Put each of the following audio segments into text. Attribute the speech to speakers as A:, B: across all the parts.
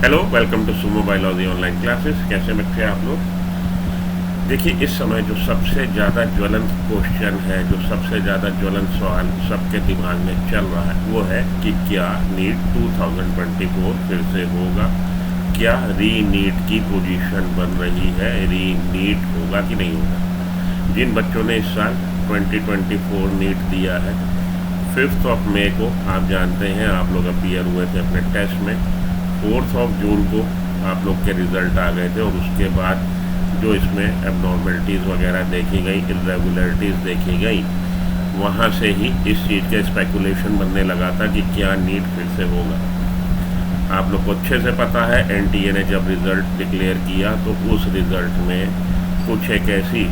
A: Hello, welcome to Sumo biology online classes. कैसे बच्चे आप लोग? देखिए, इस समय जो सबसे ज़्यादा ज्वलंत क्वेश्चन है, जो सबसे ज़्यादा ज्वलंत सवाल सबके दिमाग में चल रहा है, वो है कि क्या नीट 2024 फिर से होगा? क्या री नीट की पोजीशन बन रही है? री नीट होगा कि नहीं होगा? जिन बच्चों ने इस साल 2024 नीट दिया है, 5 मई को आप जानते हैं, आप लोग अपीयर हुए थे अपने टेस्ट में। 4 जून को आप लोग के रिज़ल्ट आ गए थे और उसके बाद जो इसमें एबनॉर्मलिटीज़ वगैरह देखी गई, इरेगुलरिटीज़ देखी गई, वहाँ से ही इस चीज़ के स्पेकुलेशन बनने लगा था कि क्या नीट फिर से होगा। आप लोग को अच्छे से पता है, एनटीए ने जब रिज़ल्ट डिक्लेयर किया तो उस रिज़ल्ट में कुछ एक ऐसी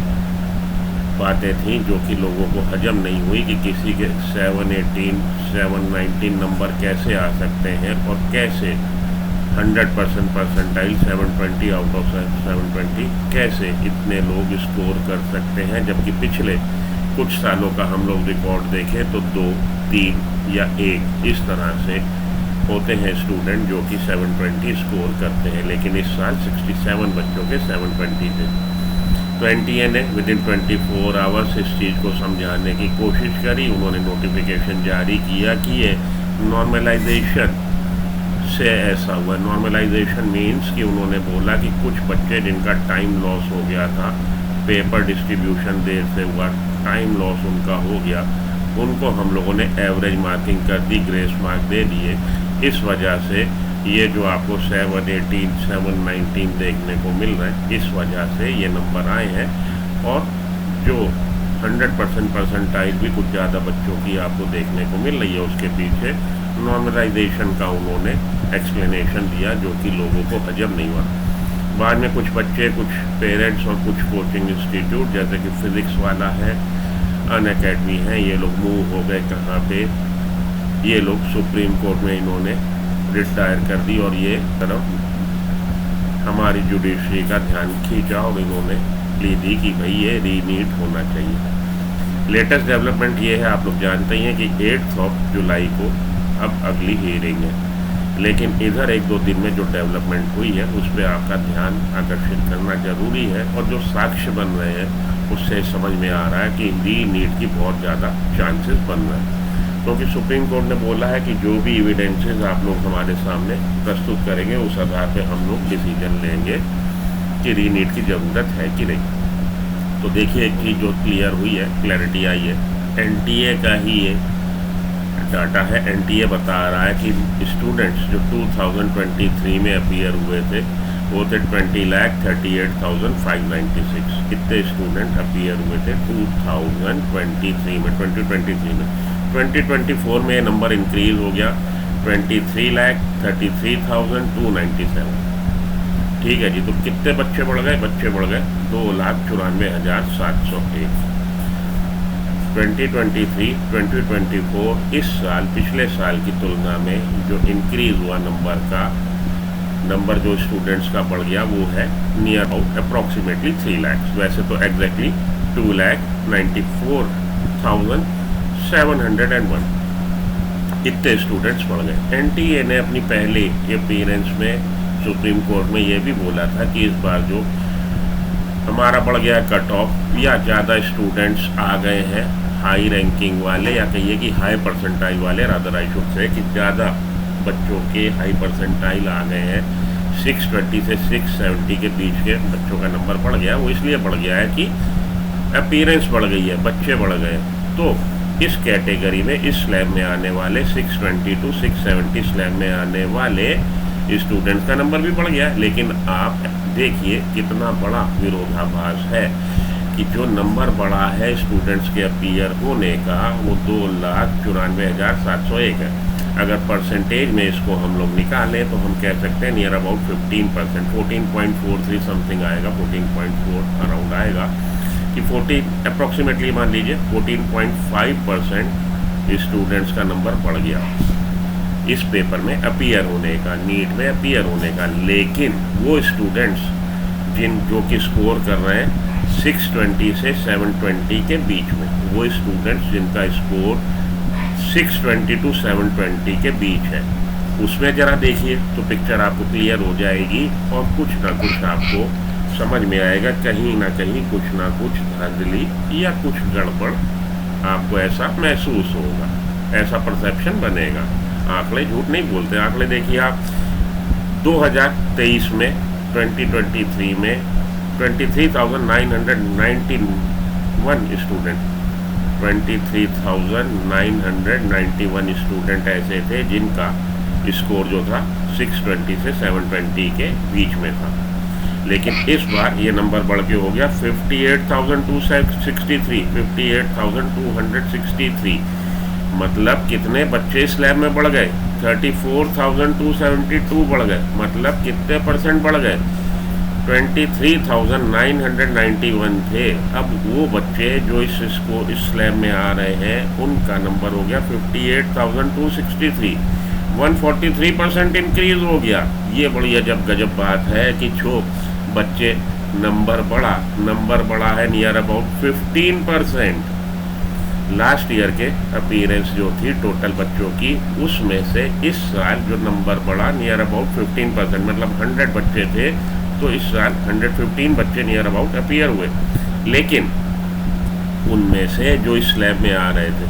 A: बातें थीं जो कि लोगों को हजम नहीं हुई कि किसी के 718, 719 नंबर कैसे आ सकते हैं और कैसे 100% परसेंटाइल 720 आउट ऑफ 720 कैसे इतने लोग स्कोर कर सकते हैं, जबकि पिछले कुछ सालों का हम लोग रिकॉर्ड देखें तो 2, 3 या 1 इस तरह से होते हैं स्टूडेंट जो कि 720 स्कोर करते हैं। लेकिन इस साल 67 बच्चों के 720 थे। तो एनटीए ने विद इन 24 आवर्स इस चीज़ को समझाने की कोशिश करी। उन्होंने नोटिफिकेशन जारी किया कि ये नॉर्मलाइजेशन से ऐसा हुआ। नॉर्मलाइजेशन मीन्स कि उन्होंने बोला कि कुछ बच्चे जिनका टाइम लॉस हो गया था, पेपर डिस्ट्रीब्यूशन देर से हुआ, टाइम लॉस उनका हो गया, उनको हम लोगों ने एवरेज मार्किंग कर दी, ग्रेस मार्क दे दिए। इस वजह से ये जो आपको 718, 719 देखने को मिल रहे हैं, इस वजह से ये नंबर आए हैं। और जो 100% परसेंटाइल भी कुछ ज़्यादा बच्चों की आपको देखने को मिल रही है, उसके पीछे नॉर्मलाइजेशन का उन्होंने एक्सप्लेनेशन दिया जो कि लोगों को हजम नहीं हुआ। बाद में कुछ बच्चे, कुछ पेरेंट्स और कुछ कोचिंग इंस्टीट्यूट जैसे कि फिज़िक्स वाला है, अनअकैडमी है, ये लोग मूव हो गए कहाँ पे, ये लोग सुप्रीम कोर्ट में इन्होंने रिट दायर कर दी और ये तरफ हमारी जुडिशरी का ध्यान खींचा और इन्होंने प्ली दी कि भाई ये रीनीट होना चाहिए। लेटेस्ट डेवलपमेंट ये है, आप लोग जानते ही हैं कि 8 जुलाई को अब अगली हियरिंग है। लेकिन इधर 1-2 दिन में जो डेवलपमेंट हुई है उस पर आपका ध्यान आकर्षित करना ज़रूरी है। और जो साक्ष्य बन रहे हैं उससे समझ में आ रहा है कि रीनीट की बहुत ज़्यादा चांसेस बन रहे हैं, क्योंकि सुप्रीम कोर्ट ने बोला है कि जो भी एविडेंसेस आप लोग हमारे सामने प्रस्तुत करेंगे उस आधार पे हम लोग डिसीजन लेंगे कि रीनीट की ज़रूरत है कि नहीं। तो देखिए, एक चीज़ जो क्लियर हुई है, क्लैरिटी आई है, एनटीए का ही ये डाटा है। एनटीए बता रहा है कि स्टूडेंट्स जो 2023 में अपीयर हुए थे वो थे 20,38,596। इतने स्टूडेंट अपीयर हुए थे 2023 में। 2024 में ये नंबर इंक्रीज़ हो गया 23,33,297। ठीक है जी। तो कितने बच्चे बढ़ गए? बच्चे बढ़ गए 2,94,701। 2023-2024 इस साल पिछले साल की तुलना में जो इंक्रीज़ हुआ नंबर जो स्टूडेंट्स का बढ़ गया वो है नियर अबाउट अप्रॉक्सीमेटली 3 लाख। वैसे तो एग्जैक्टली 2,94,701 इतने स्टूडेंट्स बढ़ गए। एनटीए ने अपनी पहले अपीयरेंस में सुप्रीम कोर्ट में ये भी बोला था कि इस बार जो हमारा बढ़ गया कट ऑफ या ज़्यादा स्टूडेंट्स आ गए हैं हाई रैंकिंग वाले, या कहिए कि हाई परसेंटाइल वाले, रादर आई शुड से कि ज़्यादा बच्चों के हाई परसेंटाइल आ गए हैं। 620 से 670 के बीच के बच्चों का नंबर बढ़ गया। वो इसलिए बढ़ गया है कि अपीयरेंस बढ़ गई है, बच्चे बढ़ गए। तो इस कैटेगरी में, इस स्लैब में आने वाले 620 to 670 स्लैब में आने वाले स्टूडेंट्स का नंबर भी बढ़ गया। लेकिन आप देखिए कितना बड़ा विरोधाभास है कि जो नंबर बढ़ा है स्टूडेंट्स के अपीयर होने का वो 2,94,701 है। अगर परसेंटेज में इसको हम लोग निकालें तो हम कह सकते हैं नियर अबाउट 15%, 14.43 समथिंग आएगा, 14.4 अराउंड आएगा कि 14 अप्रॉक्सीमेटली मान लीजिए 14.5% स्टूडेंट्स का नंबर बढ़ गया इस पेपर में अपीयर होने का, नीट में अपीयर होने का। लेकिन वो स्टूडेंट्स जो कि स्कोर कर रहे हैं 620 से 720 के बीच में, वो स्टूडेंट्स जिनका स्कोर 620 to 720 के बीच है, उसमें ज़रा देखिए तो पिक्चर आपको क्लियर हो जाएगी और कुछ ना कुछ आपको समझ में आएगा, कहीं ना कहीं कुछ ना कुछ धांधली या कुछ गड़बड़ आपको ऐसा महसूस होगा, ऐसा परसेप्शन बनेगा। आंकड़े झूठ नहीं बोलते। आंकड़े देखिए आप 2023 में 2023 में 23,991 स्टूडेंट 23,991 स्टूडेंट ऐसे थे जिनका स्कोर जो था 620 से 720 के बीच में था। लेकिन इस बार ये नंबर बढ़ के हो गया 58,263 मतलब कितने बच्चे इस लैब में बढ़ गए? 34,272 बढ़ गए। मतलब कितने परसेंट बढ़ गए? 23,991 थे। अब वो बच्चे जो इस लैब में आ रहे हैं उनका नंबर हो गया 58,263, 143% इंक्रीज हो गया। ये बड़ी अजब गजब बात है कि जो बच्चे नंबर बढ़ा है नियर अबाउट 15%। लास्ट ईयर के अपीयरेंस जो थी टोटल बच्चों की, उसमें से इस साल जो नंबर बढ़ा नियर अबाउट 15%, मतलब 100 बच्चे थे तो इस साल 115 बच्चे नियर अबाउट अपीयर हुए। लेकिन उनमें से जो इस लैब में आ रहे थे,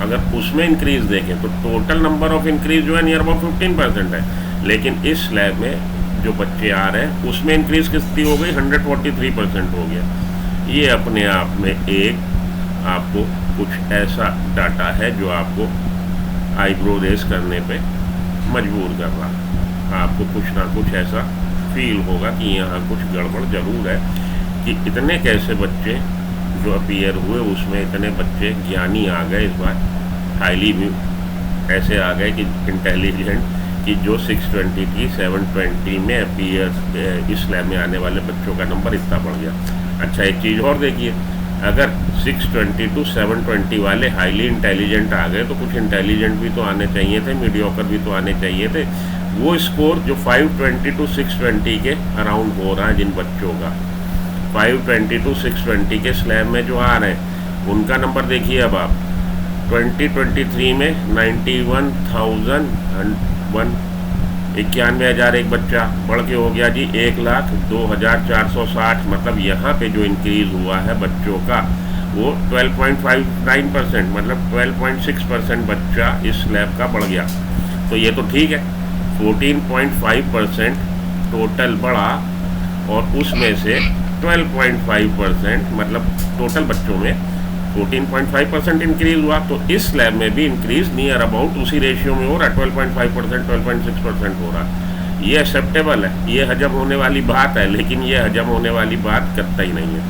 A: अगर उसमें इंक्रीज देखें तो टोटल नंबर ऑफ इंक्रीज जो है नियर अबाउट 15% है। लेकिन इस लैब में जो बच्चे आ रहे हैं उसमें इंक्रीज कितनी हो गई? 143% हो गया। ये अपने आप में एक आपको कुछ ऐसा डाटा है जो आपको आईब्रो रेस करने पे मजबूर कर रहा है। आपको कुछ ना कुछ ऐसा फील होगा कि यहाँ कुछ गड़बड़ ज़रूर है कि इतने कैसे बच्चे जो अपीयर हुए उसमें इतने बच्चे ज्ञानी आ गए इस बार, हाईली ऐसे आ गए कि इंटेलिजेंट, कि जो 620 की 720 में अपीयर इस लैब में आने वाले बच्चों का नंबर इतना बढ़ गया। अच्छा एक चीज़ और देखिए, अगर 620 to 720 वाले हाईली इंटेलिजेंट आ गए तो कुछ इंटेलिजेंट भी तो आने चाहिए थे, मीडियोकर भी तो आने चाहिए थे। वो स्कोर जो 520 to 620 के अराउंड हो रहा है जिन बच्चों का, 520 to 620 के स्लैब में जो आ रहे हैं उनका नंबर देखिए। अब आप 2023 में 91,000 एक बच्चा बढ़ के हो गया जी 1,02,460। मतलब यहाँ पे जो इंक्रीज हुआ है बच्चों का वो 12.59%, मतलब 12.6% बच्चा इस स्लैब का बढ़ गया। तो ये तो ठीक है, 14.5% टोटल बढ़ा और उसमें से 12.5% मतलब टोटल बच्चों में 14.5% इंक्रीज हुआ। तो इस स्लैब में भी इंक्रीज नियर अबाउट उसी रेशियो में हो रहा है, 12.5%, 12.6% हो रहा है। ये एक्सेप्टेबल है, ये हजम होने वाली बात है, लेकिन ये हजम होने वाली बात कतई नहीं है।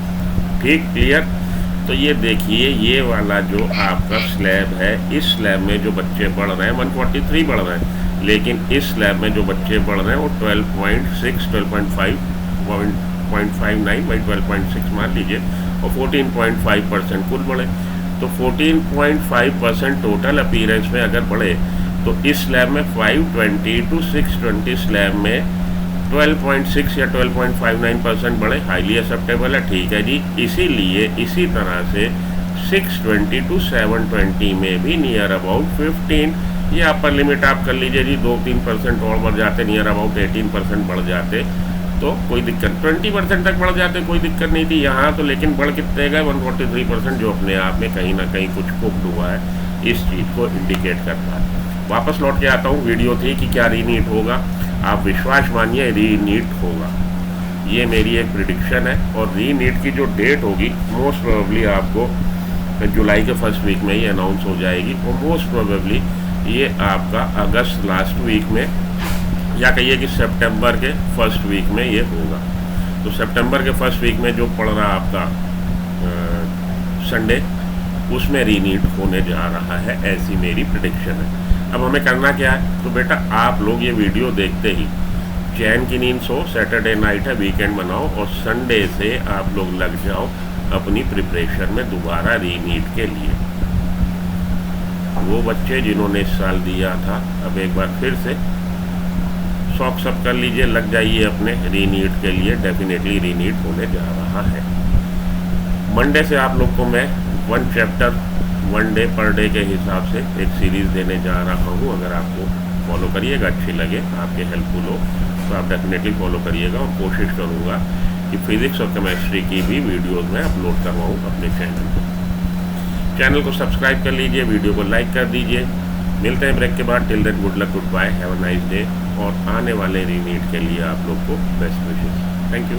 A: ठीक, क्लियर? तो ये देखिए, ये वाला जो आपका स्लैब है, इस स्लैब में जो बच्चे बढ़ रहे हैं 143 बढ़ रहे हैं, लेकिन इस स्लैब में जो बच्चे बढ़ रहे हैं वो 12.6, 12.59 बाई 12.6 मान लीजिए, और 14.5% कुल बढ़े। तो 14.5% टोटल अपीयरेंस में अगर बढ़े तो इस स्लैब में 520 to 620 स्लैब में 12.6 या 12.59% बढ़े, हाईली एक्सेप्टेबल है। ठीक है जी। इसीलिए इसी तरह से 620 to 720 में भी नियर अबाउट 15, ये अपर लिमिट आप कर लीजिए जी, 2-3% और बढ़ जाते, नियर अबाउट 18% बढ़ जाते तो कोई दिक्कत, 20% तक बढ़ जाते कोई दिक्कत नहीं थी यहाँ तो। लेकिन बढ़ कितने गए? 143%, जो अपने आप में कहीं ना कहीं कुछ कुक्ड हुआ है, इस चीज़ को इंडिकेट करता है। वापस लौट के आता हूँ, वीडियो थी कि क्या रीनीट होगा। आप विश्वास मानिए रीनीट होगा, ये मेरी एक प्रिडिक्शन है। और रीनीट की जो डेट होगी मोस्ट प्रोबेबली आपको जुलाई के फर्स्ट वीक में ही अनाउंस हो जाएगी, और मोस्ट प्रोबेबली ये आपका अगस्त लास्ट वीक में या कहिए कि सितंबर के फर्स्ट वीक में ये होगा। तो सितंबर के फर्स्ट वीक में जो पड़ रहा आपका संडे, उसमें रीनीट होने जा रहा है, ऐसी मेरी प्रेडिक्शन है। अब हमें करना क्या है? तो बेटा आप लोग ये वीडियो देखते ही चैन की नींद सो, सैटरडे नाइट है, वीकेंड मनाओ, और संडे से आप लोग लग जाओ अपनी प्रिपरेशन में दोबारा रीनीट के लिए। वो बच्चे जिन्होंने इस साल दिया था, अब एक बार फिर से शौक सब कर लीजिए, लग जाइए अपने रीनीट के लिए। डेफिनेटली रीनीट होने जा रहा है। मंडे से आप लोग को मैं 1 चैप्टर 1 डे पर डे के हिसाब से एक सीरीज़ देने जा रहा हूँ। अगर आपको फॉलो करिएगा, अच्छी लगे, आपके हेल्पफुल हो तो आप डेफिनेटली फॉलो करिएगा। और कोशिश करूँगा कि फिज़िक्स और केमिस्ट्री की भी वीडियोज़ में अपलोड करवाऊँ अपने चैनल पर। चैनल को सब्सक्राइब कर लीजिए, वीडियो को लाइक कर दीजिए। मिलते हैं ब्रेक के बाद। Till then good luck, goodbye, have a nice day. और आने वाले रीनीट के लिए आप लोग को बेस्ट विशेस। Thank you.